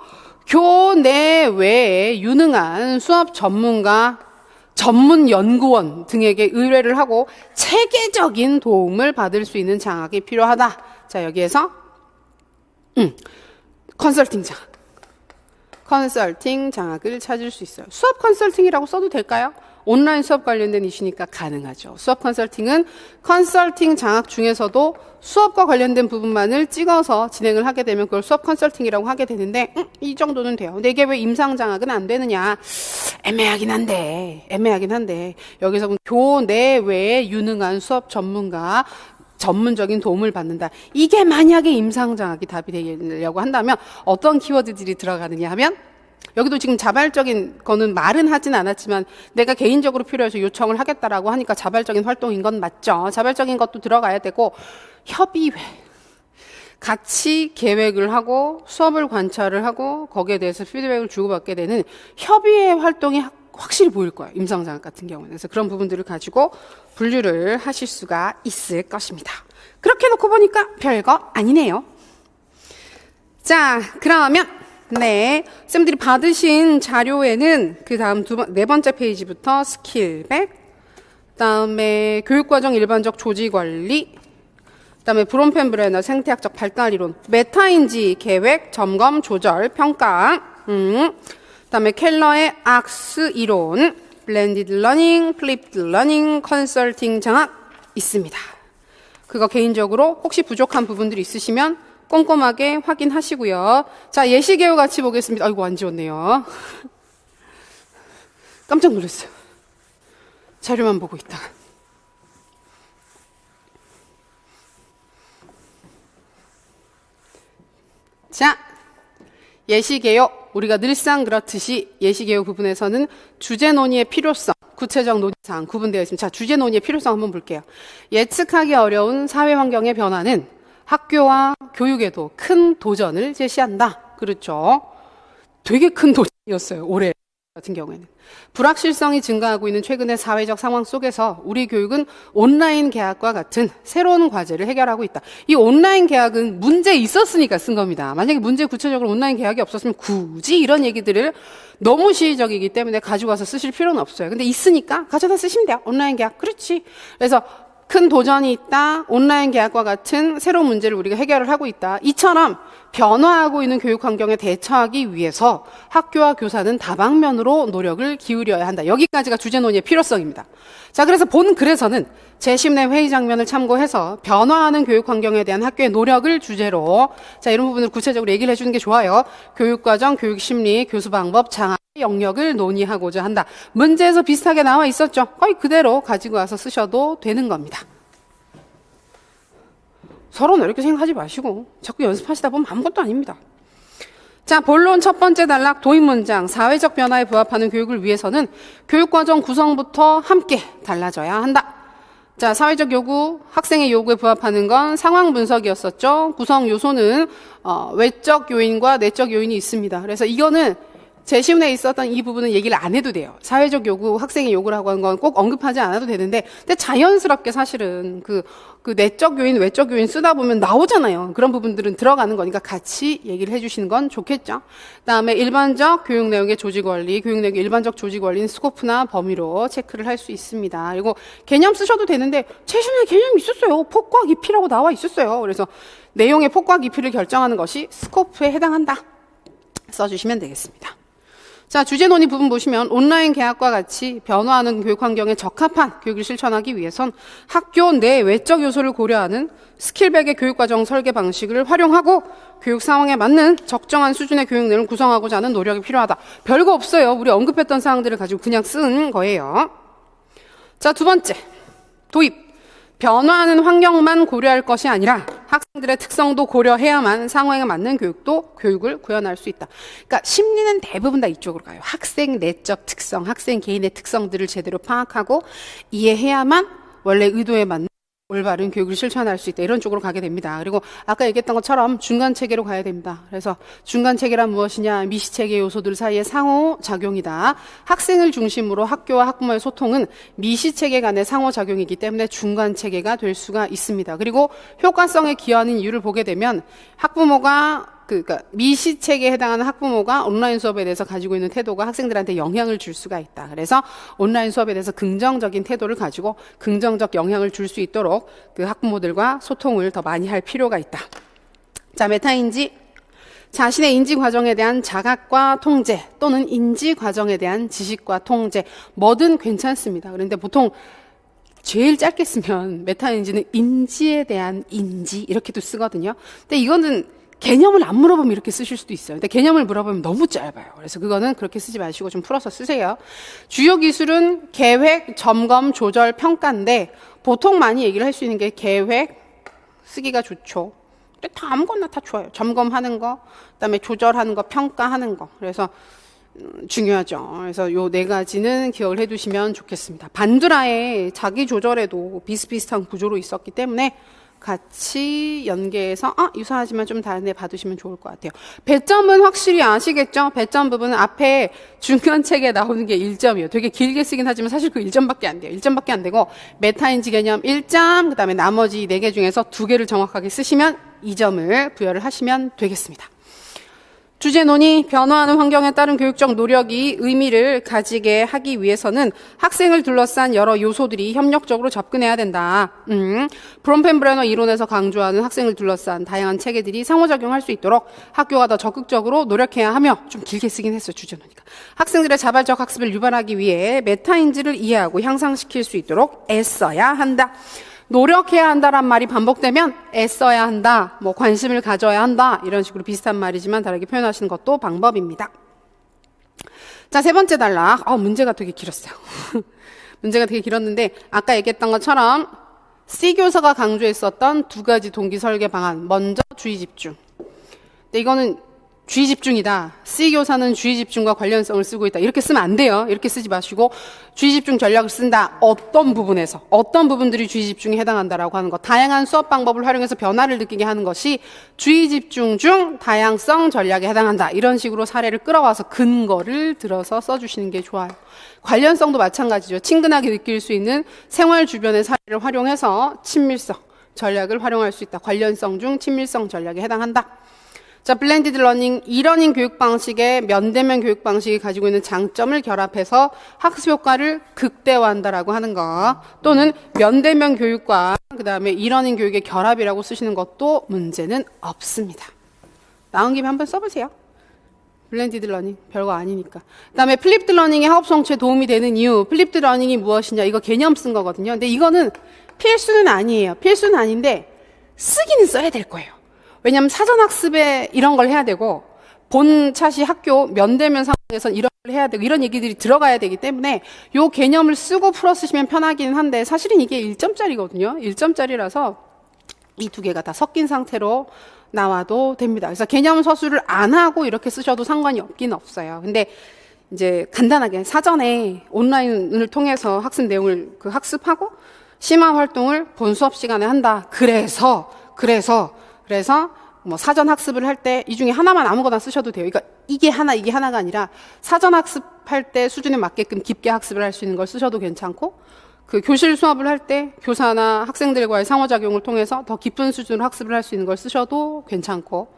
교내 외에 유능한 수업 전문가, 전문 연구원 등에게 의뢰를 하고 체계적인 도움을 받을 수 있는 장학이 필요하다. 자, 여기에서 컨설팅 장학을 찾을 수 있어요. 수업 컨설팅이라고 써도 될까요? 온라인 수업 관련된 이슈니까 가능하죠. 수업 컨설팅은 컨설팅 장학 중에서도 수업과 관련된 부분만을 찍어서 진행을 하게 되면 그걸 수업 컨설팅이라고 하게 되는데 이 정도는 돼요. 근데 이게 왜 임상 장학은 안 되느냐? 애매하긴 한데 여기서 교내 외에 유능한 수업 전문가 전문적인 도움을 받는다. 이게 만약에 임상장학이 답이 되려고 한다면 어떤 키워드들이 들어가느냐 하면 여기도 지금 자발적인 거는 말은 하진 않았지만 내가 개인적으로 필요해서 요청을 하겠다라고 하니까 자발적인 활동인 건 맞죠. 자발적인 것도 들어가야 되고 협의회. 같이 계획을 하고 수업을 관찰을 하고 거기에 대해서 피드백을 주고받게 되는 협의회 활동이 확실히 보일 거예요. 임상장학 같은 경우는. 그래서 그런 부분들을 가지고 분류를 하실 수가 있을 것입니다. 그렇게 놓고 보니까 별거 아니네요. 자, 그러면 네, 쌤들이 받으신 자료에는 그 다음 네 번째 페이지부터 스킬백, 그다음에 교육과정 일반적 조직관리, 그다음에 브론펜브레너 생태학적 발달이론, 메타인지 계획, 점검, 조절, 평가, 그다음에 켈러의 악스 이론, 블렌디드 러닝, 플립드 러닝, 컨설팅 장학 있습니다. 그거 개인적으로 혹시 부족한 부분들이 있으시면 꼼꼼하게 확인하시고요. 자, 예시개요 같이 보겠습니다. 아이고, 안 지웠네요. 깜짝 놀랐어요. 자료만 보고 있다가. 자, 예시개요. 우리가 늘상 그렇듯이 예시개요 부분에서는 주제 논의의 필요성, 구체적 논의사항 구분되어 있습니다. 자, 주제 논의의 필요성 한번 볼게요. 예측하기 어려운 사회 환경의 변화는 학교와 교육에도 큰 도전을 제시한다. 그렇죠. 되게 큰 도전이었어요. 올해 같은 경우에는. 불확실성이 증가하고 있는 최근의 사회적 상황 속에서 우리 교육은 온라인 계약과 같은 새로운 과제를 해결하고 있다. 이 온라인 계약은 문제 있었으니까 쓴 겁니다. 만약에 문제 구체적으로 온라인 계약이 없었으면 굳이 이런 얘기들을 너무 시의적이기 때문에 가지고 와서 쓰실 필요는 없어요. 근데 있으니까 가져다 쓰시면 돼요. 온라인 계약. 그렇지. 그래서 큰 도전이 있다. 온라인 계약과 같은 새로운 문제를 우리가 해결을 하고 있다. 이처럼 변화하고 있는 교육 환경에 대처하기 위해서 학교와 교사는 다방면으로 노력을 기울여야 한다. 여기까지가 주제 논의의 필요성입니다. 자, 그래서 본 글에서는 제10내 회의 장면을 참고해서 변화하는 교육 환경에 대한 학교의 노력을 주제로 자, 이런 부분을 구체적으로 얘기를 해주는 게 좋아요. 교육과정, 교육심리, 교수 방법, 장학 영역을 논의하고자 한다. 문제에서 비슷하게 나와 있었죠. 거의 그대로 가지고 와서 쓰셔도 되는 겁니다. 서로는 이렇게 생각하지 마시고 자꾸 연습하시다 보면 아무것도 아닙니다. 자, 본론 첫 번째 단락 도입 문장. 사회적 변화에 부합하는 교육을 위해서는 교육과정 구성부터 함께 달라져야 한다. 자, 사회적 요구, 학생의 요구에 부합하는 건 상황 분석이었었죠. 구성 요소는 외적 요인과 내적 요인이 있습니다. 그래서 이거는 제시문에 있었던 이 부분은 얘기를 안 해도 돼요. 사회적 요구, 학생의 요구라고 하는 건 꼭 언급하지 않아도 되는데, 근데 자연스럽게 사실은 그 내적 요인, 외적 요인 쓰다 보면 나오잖아요. 그런 부분들은 들어가는 거니까 같이 얘기를 해주시는 건 좋겠죠. 그다음에 일반적 교육 내용의 조직 원리, 교육 내용의 일반적 조직 원리는 스코프나 범위로 체크를 할 수 있습니다. 그리고 개념 쓰셔도 되는데 최신의 개념이 있었어요. 폭과 깊이라고 나와 있었어요. 그래서 내용의 폭과 깊이를 결정하는 것이 스코프에 해당한다. 써주시면 되겠습니다. 자, 주제 논의 부분 보시면 온라인 개학과 같이 변화하는 교육 환경에 적합한 교육을 실천하기 위해선 학교 내 외적 요소를 고려하는 스킬백의 교육과정 설계 방식을 활용하고 교육 상황에 맞는 적정한 수준의 교육 내용을 구성하고자 하는 노력이 필요하다. 별거 없어요. 우리 언급했던 사항들을 가지고 그냥 쓴 거예요. 자, 두 번째, 도입. 변화하는 환경만 고려할 것이 아니라 학생들의 특성도 고려해야만 상황에 맞는 교육을 구현할 수 있다. 그러니까 심리는 대부분 다 이쪽으로 가요. 학생 내적 특성, 학생 개인의 특성들을 제대로 파악하고 이해해야만 원래 의도에 맞는 올바른 교육을 실천할 수 있다. 이런 쪽으로 가게 됩니다. 그리고 아까 얘기했던 것처럼 중간 체계로 가야 됩니다. 그래서 중간 체계란 무엇이냐? 미시체계 요소들 사이의 상호작용이다. 학생을 중심으로 학교와 학부모의 소통은 미시체계 간의 상호작용이기 때문에 중간 체계가 될 수가 있습니다. 그리고 효과성에 기여하는 이유를 보게 되면 학부모가 그러니까 미시체계에 해당하는 학부모가 온라인 수업에 대해서 가지고 있는 태도가 학생들한테 영향을 줄 수가 있다. 그래서 온라인 수업에 대해서 긍정적인 태도를 가지고 긍정적 영향을 줄 수 있도록 그 학부모들과 소통을 더 많이 할 필요가 있다. 자, 메타인지. 자신의 인지 과정에 대한 자각과 통제 또는 인지 과정에 대한 지식과 통제 뭐든 괜찮습니다. 그런데 보통 제일 짧게 쓰면 메타인지는 인지에 대한 인지 이렇게도 쓰거든요. 근데 이거는 개념을 안 물어보면 이렇게 쓰실 수도 있어요. 근데 개념을 물어보면 너무 짧아요. 그래서 그거는 그렇게 쓰지 마시고 좀 풀어서 쓰세요. 주요 기술은 계획, 점검, 조절, 평가인데 보통 많이 얘기를 할 수 있는 게 계획, 쓰기가 좋죠. 근데 다 아무거나 다 좋아요. 점검하는 거, 그다음에 조절하는 거, 평가하는 거. 그래서 중요하죠. 그래서 요 네 가지는 기억을 해두시면 좋겠습니다. 반드라의 자기 조절에도 비슷비슷한 구조로 있었기 때문에 같이 연계해서 유사하지만 좀 다른데 봐두시면 좋을 것 같아요. 배점은 확실히 아시겠죠? 배점 부분은 앞에 중간 책에 나오는 게 1점이에요. 되게 길게 쓰긴 하지만 사실 그 1점밖에 안 돼요. 1점밖에 안 되고 메타인지 개념 1점, 그다음에 나머지 4개 중에서 2개를 정확하게 쓰시면 2점을 부여를 하시면 되겠습니다. 주제 논의, 변화하는 환경에 따른 교육적 노력이 의미를 가지게 하기 위해서는 학생을 둘러싼 여러 요소들이 협력적으로 접근해야 된다. 브롬펜브레너 이론에서 강조하는 학생을 둘러싼 다양한 체계들이 상호작용할 수 있도록 학교가 더 적극적으로 노력해야 하며, 좀 길게 쓰긴 했어요, 주제 논의가. 학생들의 자발적 학습을 유발하기 위해 메타인지를 이해하고 향상시킬 수 있도록 애써야 한다. 노력해야 한다란 말이 반복되면 애써야 한다, 뭐 관심을 가져야 한다, 이런 식으로 비슷한 말이지만 다르게 표현하시는 것도 방법입니다. 자, 세 번째 단락. 문제가 되게 길었어요. 문제가 되게 길었는데 아까 얘기했던 것처럼 C교사가 강조했었던 2가지 동기 설계 방안. 먼저 주의 집중. 근데 이거는 주의 집중이다. C교사는 주의 집중과 관련성을 쓰고 있다. 이렇게 쓰면 안 돼요. 이렇게 쓰지 마시고 주의 집중 전략을 쓴다. 어떤 부분에서, 어떤 부분들이 주의 집중에 해당한다라고 하는 것. 다양한 수업 방법을 활용해서 변화를 느끼게 하는 것이 주의 집중 중 다양성 전략에 해당한다. 이런 식으로 사례를 끌어와서 근거를 들어서 써주시는 게 좋아요. 관련성도 마찬가지죠. 친근하게 느낄 수 있는 생활 주변의 사례를 활용해서 친밀성 전략을 활용할 수 있다. 관련성 중 친밀성 전략에 해당한다. 자, 블렌디드 러닝, 이러닝 교육 방식의 면대면 교육 방식이 가지고 있는 장점을 결합해서 학습 효과를 극대화한다라고 하는 거, 또는 면대면 교육과 그다음에 이러닝 교육의 결합이라고 쓰시는 것도 문제는 없습니다. 나온 김에 한번 써보세요. 블렌디드 러닝, 별거 아니니까. 그다음에 플립드 러닝의 학업 성취에 도움이 되는 이유, 플립드 러닝이 무엇이냐, 이거 개념 쓴 거거든요. 근데 이거는 필수는 아니에요. 필수는 아닌데 쓰기는 써야 될 거예요. 왜냐하면 사전학습에 이런 걸 해야 되고 본 차시 학교 면대면 에선 이런 걸 해야 되고 이런 얘기들이 들어가야 되기 때문에 요 개념을 쓰고 풀어 쓰시면 편하긴 한데 사실은 이게 1점짜리거든요. 1점짜리라서 이 두 개가 다 섞인 상태로 나와도 됩니다. 그래서 개념 서술을 안 하고 이렇게 쓰셔도 상관이 없긴 없어요. 근데 이제 간단하게 사전에 온라인을 통해서 학습 내용을 학습하고 심화 활동을 본 수업 시간에 한다. 그래서 뭐 사전 학습을 할 때 이 중에 하나만 아무거나 쓰셔도 돼요. 그러니까 이게 하나가 아니라 사전 학습할 때 수준에 맞게끔 깊게 학습을 할 수 있는 걸 쓰셔도 괜찮고 그 교실 수업을 할 때 교사나 학생들과의 상호작용을 통해서 더 깊은 수준으로 학습을 할 수 있는 걸 쓰셔도 괜찮고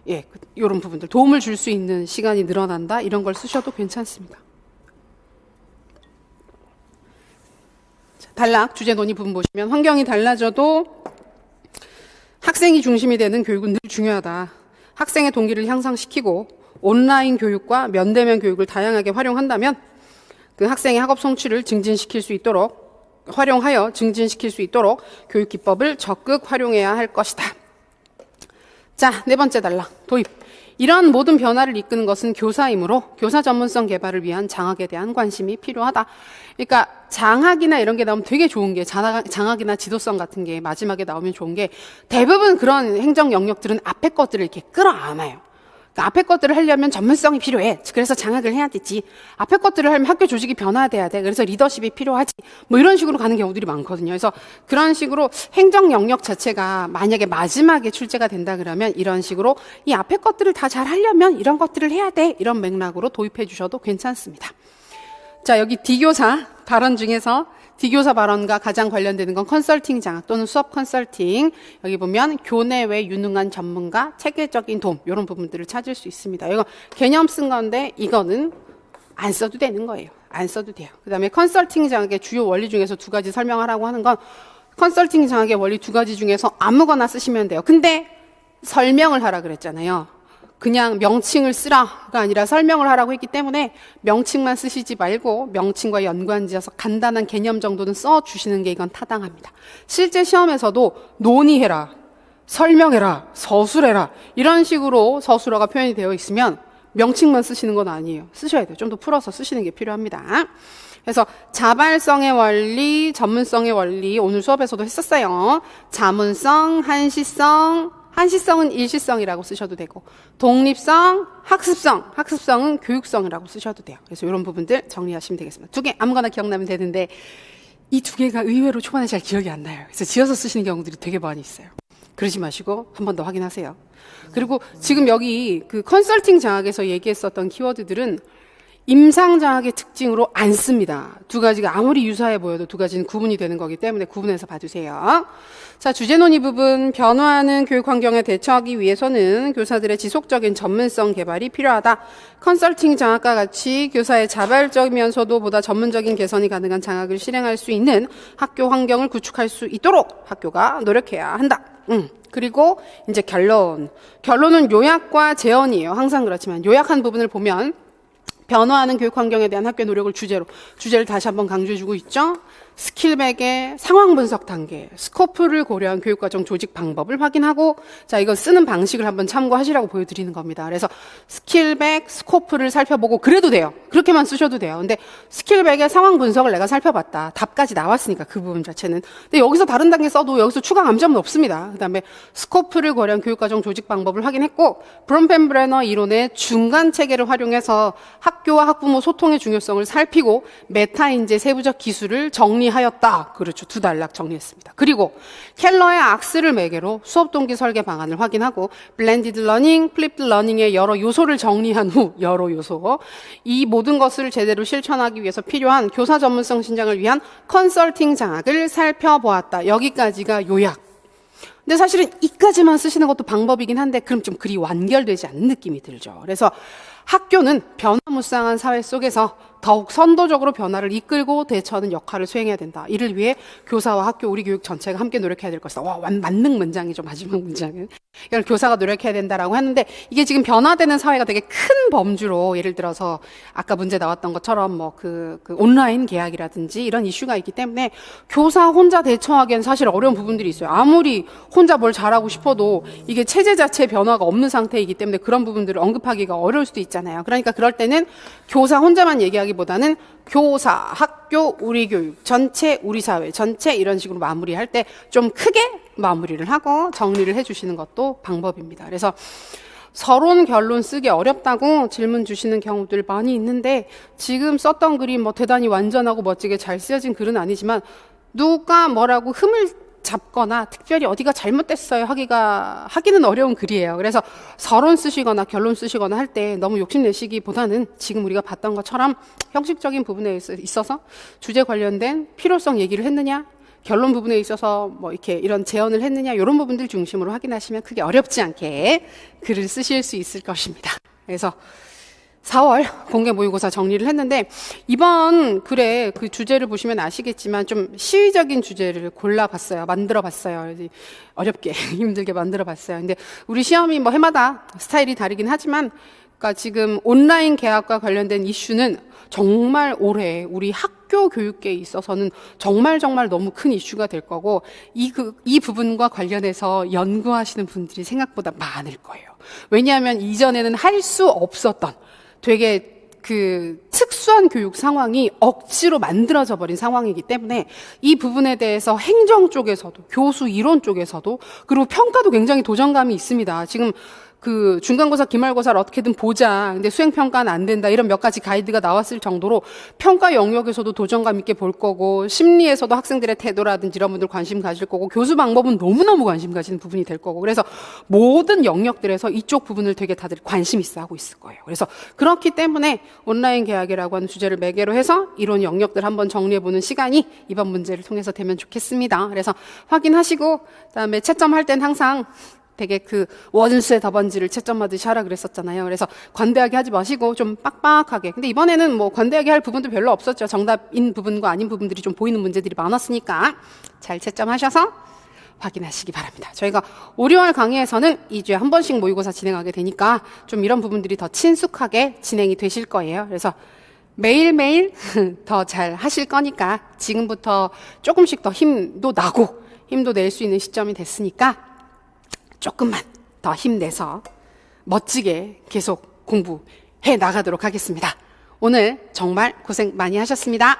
예, 이런 부분들 도움을 줄 수 있는 시간이 늘어난다 이런 걸 쓰셔도 괜찮습니다. 자, 단락 주제 논의 부분 보시면 환경이 달라져도 학생이 중심이 되는 교육은 늘 중요하다. 학생의 동기를 향상시키고 온라인 교육과 면대면 교육을 다양하게 활용한다면 그 학생의 학업 성취를 활용하여 증진시킬 수 있도록 교육 기법을 적극 활용해야 할 것이다. 자, 네 번째 단락 도입. 이러한 모든 변화를 이끄는 것은 교사이므로 교사 전문성 개발을 위한 장학에 대한 관심이 필요하다. 그러니까 장학이나 이런 게 나오면 되게 좋은 게 장학이나 지도성 같은 게 마지막에 나오면 좋은 게 대부분 그런 행정 영역들은 앞에 것들을 이렇게 끌어안아요. 그러니까 앞에 것들을 하려면 전문성이 필요해. 그래서 장학을 해야 되지. 앞에 것들을 하려면 학교 조직이 변화돼야 돼. 그래서 리더십이 필요하지. 뭐 이런 식으로 가는 경우들이 많거든요. 그래서 그런 식으로 행정 영역 자체가 만약에 마지막에 출제가 된다 그러면 이런 식으로 이 앞에 것들을 다 잘 하려면 이런 것들을 해야 돼. 이런 맥락으로 도입해 주셔도 괜찮습니다. 자, 여기 D교사 발언 중에서 D교사 발언과 가장 관련되는 건 컨설팅 장학 또는 수업 컨설팅. 여기 보면 교내 외 유능한 전문가, 체계적인 도움 이런 부분들을 찾을 수 있습니다. 이거 개념 쓴 건데 이거는 안 써도 되는 거예요. 안 써도 돼요. 그 다음에 컨설팅 장학의 주요 원리 중에서 두 가지 설명하라고 하는 건 컨설팅 장학의 원리 두 가지 중에서 아무거나 쓰시면 돼요. 근데 설명을 하라 그랬잖아요. 그냥 명칭을 쓰라가 아니라 설명을 하라고 했기 때문에 명칭만 쓰시지 말고 명칭과 연관지어서 간단한 개념 정도는 써주시는 게 이건 타당합니다. 실제 시험에서도 논의해라, 설명해라, 서술해라 이런 식으로 서술어가 표현이 되어 있으면 명칭만 쓰시는 건 아니에요. 쓰셔야 돼요. 좀 더 풀어서 쓰시는 게 필요합니다. 그래서 자발성의 원리, 전문성의 원리 오늘 수업에서도 했었어요. 자문성, 한시성은 일시성이라고 쓰셔도 되고 독립성, 학습성은 교육성이라고 쓰셔도 돼요. 그래서 이런 부분들 정리하시면 되겠습니다. 두 개 아무거나 기억나면 되는데 이 두 개가 의외로 초반에 잘 기억이 안 나요. 그래서 지어서 쓰시는 경우들이 되게 많이 있어요. 그러지 마시고 한 번 더 확인하세요. 그리고 지금 여기 그 컨설팅 장학에서 얘기했었던 키워드들은 임상장학의 특징으로 안 씁니다. 두 가지가 아무리 유사해 보여도 두 가지는 구분이 되는 거기 때문에 구분해서 봐주세요. 자, 주제 논의 부분. 변화하는 교육 환경에 대처하기 위해서는 교사들의 지속적인 전문성 개발이 필요하다. 컨설팅 장학과 같이 교사의 자발적이면서도 보다 전문적인 개선이 가능한 장학을 실행할 수 있는 학교 환경을 구축할 수 있도록 학교가 노력해야 한다. 그리고 이제 결론은 요약과 재현이에요. 항상 그렇지만 요약한 부분을 보면 변화하는 교육 환경에 대한 학교의 노력을 주제를 다시 한번 강조해주고 있죠. 스킬백의 상황 분석 단계, 스코프를 고려한 교육과정 조직 방법을 확인하고, 자, 이거 쓰는 방식을 한번 참고하시라고 보여드리는 겁니다. 그래서 스킬백, 스코프를 살펴보고 그래도 돼요. 그렇게만 쓰셔도 돼요. 근데 스킬백의 상황 분석을 내가 살펴봤다. 답까지 나왔으니까 그 부분 자체는. 근데 여기서 다른 단계 써도 여기서 추가 감점은 없습니다. 그 다음에 스코프를 고려한 교육과정 조직 방법을 확인했고, 브롬펜브레너 이론의 중간 체계를 활용해서 학교와 학부모 소통의 중요성을 살피고 메타인재 세부적 기술을 정리하였다. 그렇죠. 두 단락 정리했습니다. 그리고 켈러의 악스를 매개로 수업 동기 설계 방안을 확인하고 블렌디드 러닝, 플립드 러닝의 여러 요소를 정리한 후 이 모든 것을 제대로 실천하기 위해서 필요한 교사 전문성 신장을 위한 컨설팅 장학을 살펴보았다. 여기까지가 요약. 근데 사실은 이까지만 쓰시는 것도 방법이긴 한데 그럼 좀 글이 완결되지 않는 느낌이 들죠. 그래서 학교는 변화무쌍한 사회 속에서 더욱 선도적으로 변화를 이끌고 대처하는 역할을 수행해야 된다. 이를 위해 교사와 학교, 우리 교육 전체가 함께 노력해야 될 것이다. 와, 만능 문장이죠. 마지막 문장은. 이걸 교사가 노력해야 된다라고 했는데 이게 지금 변화되는 사회가 되게 큰 범주로 예를 들어서 아까 문제 나왔던 것처럼 뭐 그 온라인 계약이라든지 이런 이슈가 있기 때문에 교사 혼자 대처하기엔 사실 어려운 부분들이 있어요. 아무리 혼자 뭘 잘하고 싶어도 이게 체제 자체의 변화가 없는 상태이기 때문에 그런 부분들을 언급하기가 어려울 수도 있지 있잖아요. 그러니까 그럴 때는 교사 혼자만 얘기하기보다는 교사, 학교, 우리 교육, 전체, 우리 사회, 전체 이런 식으로 마무리할 때 좀 크게 마무리를 하고 정리를 해주시는 것도 방법입니다. 그래서 서론 결론 쓰기 어렵다고 질문 주시는 경우들 많이 있는데 지금 썼던 글이 뭐 대단히 완전하고 멋지게 잘 쓰여진 글은 아니지만 누가 뭐라고 흠을 잡거나 특별히 어디가 잘못됐어요 하기는 어려운 글이에요. 그래서 서론 쓰시거나 결론 쓰시거나 할 때 너무 욕심내시기보다는 지금 우리가 봤던 것처럼 형식적인 부분에 있어서 주제 관련된 필요성 얘기를 했느냐, 결론 부분에 있어서 뭐 이렇게 이런 제언을 했느냐, 이런 부분들 중심으로 확인하시면 크게 어렵지 않게 글을 쓰실 수 있을 것입니다. 그래서 4월 공개 모의고사 정리를 했는데 이번 글에 그 주제를 보시면 아시겠지만 좀 시의적인 주제를 골라봤어요. 만들어봤어요. 어렵게 힘들게 만들어봤어요. 근데 우리 시험이 뭐 해마다 스타일이 다르긴 하지만 그러니까 지금 온라인 개학과 관련된 이슈는 정말 올해 우리 학교 교육계에 있어서는 정말 너무 큰 이슈가 될 거고 이 부분과 관련해서 연구하시는 분들이 생각보다 많을 거예요. 왜냐하면 이전에는 할 수 없었던 되게 그 특수한 교육 상황이 억지로 만들어져 버린 상황이기 때문에 이 부분에 대해서 행정 쪽에서도 교수 이론 쪽에서도 그리고 평가도 굉장히 도전감이 있습니다. 지금 그 중간고사, 기말고사를 어떻게든 보자. 근데 수행평가는 안 된다. 이런 몇 가지 가이드가 나왔을 정도로 평가 영역에서도 도전감 있게 볼 거고 심리에서도 학생들의 태도라든지 이런 분들 관심 가질 거고 교수 방법은 너무너무 관심 가지는 부분이 될 거고 그래서 모든 영역들에서 이쪽 부분을 되게 다들 관심 있어 하고 있을 거예요. 그래서 그렇기 때문에 온라인 개학이라고 하는 주제를 매개로 해서 이론 영역들 한번 정리해보는 시간이 이번 문제를 통해서 되면 좋겠습니다. 그래서 확인하시고 그다음에 채점할 땐 항상 되게 그 원수의 답안지를 채점하듯이 하라 그랬었잖아요. 그래서 관대하게 하지 마시고 좀 빡빡하게. 근데 이번에는 뭐 관대하게 할 부분도 별로 없었죠. 정답인 부분과 아닌 부분들이 좀 보이는 문제들이 많았으니까 잘 채점하셔서 확인하시기 바랍니다. 저희가 5, 6월 강의에서는 2주에 한 번씩 모의고사 진행하게 되니까 좀 이런 부분들이 더 친숙하게 진행이 되실 거예요. 그래서 매일매일 더 잘 하실 거니까 지금부터 조금씩 더 힘도 나고 힘도 낼 수 있는 시점이 됐으니까 조금만 더 힘내서 멋지게 계속 공부해 나가도록 하겠습니다. 오늘 정말 고생 많이 하셨습니다.